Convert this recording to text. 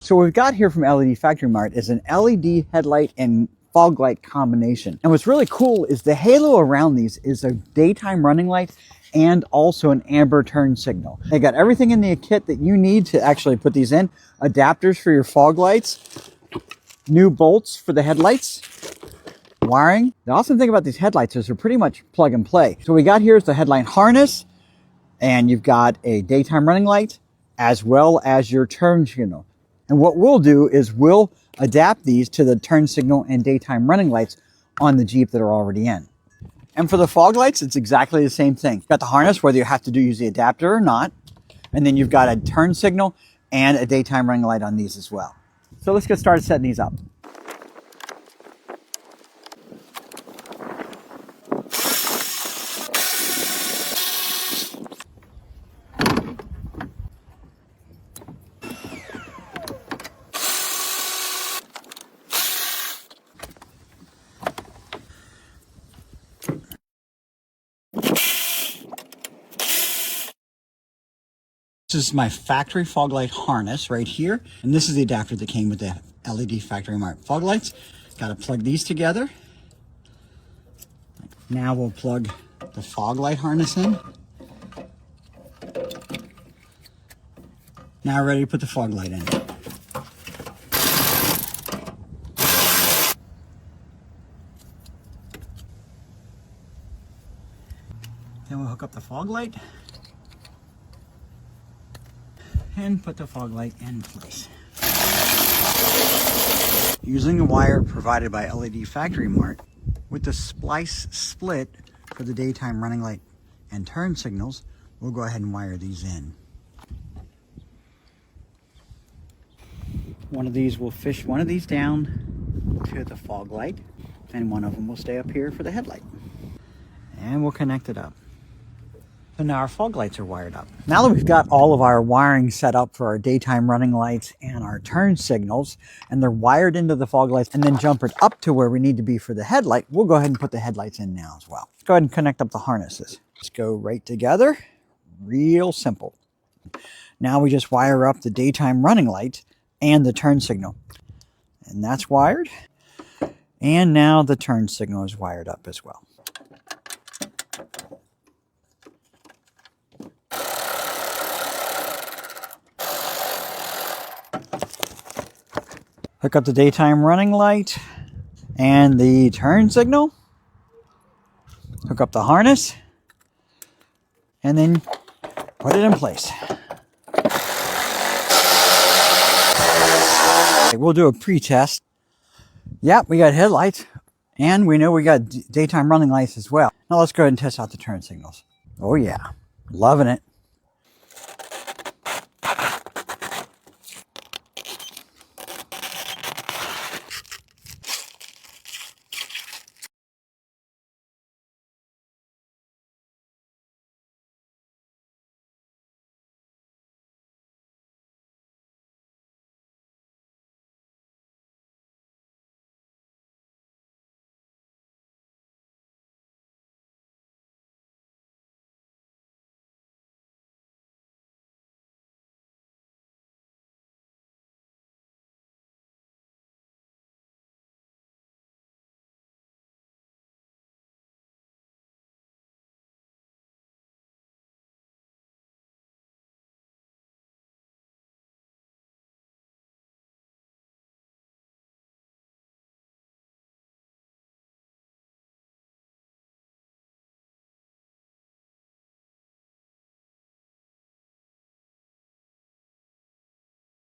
So what we've got here from LED Factory Mart is an LED headlight and fog light combination. And what's really cool is the halo around these is a daytime running light and also an amber turn signal. They got everything in the kit that you need to actually put these in. Adapters for your fog lights, new bolts for the headlights, wiring. The awesome thing about these headlights is they're pretty much plug and play. So we got here is the headlight harness, and you've got a daytime running light as well as your turn signal. And what we'll do is we'll adapt these to the turn signal and daytime running lights on the Jeep that are already in. And for the fog lights, it's exactly the same thing. You've got the harness, whether you have to use the adapter or not. And then you've got a turn signal and a daytime running light on these as well. So let's get started setting these up. This is my factory fog light harness right here. And this is the adapter that came with the LED Factory Mart fog lights. Got to plug these together. Now we'll plug the fog light harness in. Now we're ready to put the fog light in. Then we'll hook up the fog light and put the fog light in place. Using the wire provided by LED Factory Mart with the splice split for the daytime running light and turn signals, we'll go ahead and wire these in. One of these will fish one of these down to the fog light, and one of them will stay up here for the headlight. And we'll connect it up. So now our fog lights are wired up. Now that we've got all of our wiring set up for our daytime running lights and our turn signals, and they're wired into the fog lights and then jumpered up to where we need to be for the headlight, we'll go ahead and put the headlights in now as well. Let's go ahead and connect up the harnesses. Let's go right together. Real simple. Now we just wire up the daytime running light and the turn signal. And that's wired. And now the turn signal is wired up as well. Hook up the daytime running light and the turn signal. Hook up the harness and then put it in place. We'll do a pre-test. Yep, we got headlights and we know we got daytime running lights as well. Now let's go ahead and test out the turn signals. Oh yeah, loving it.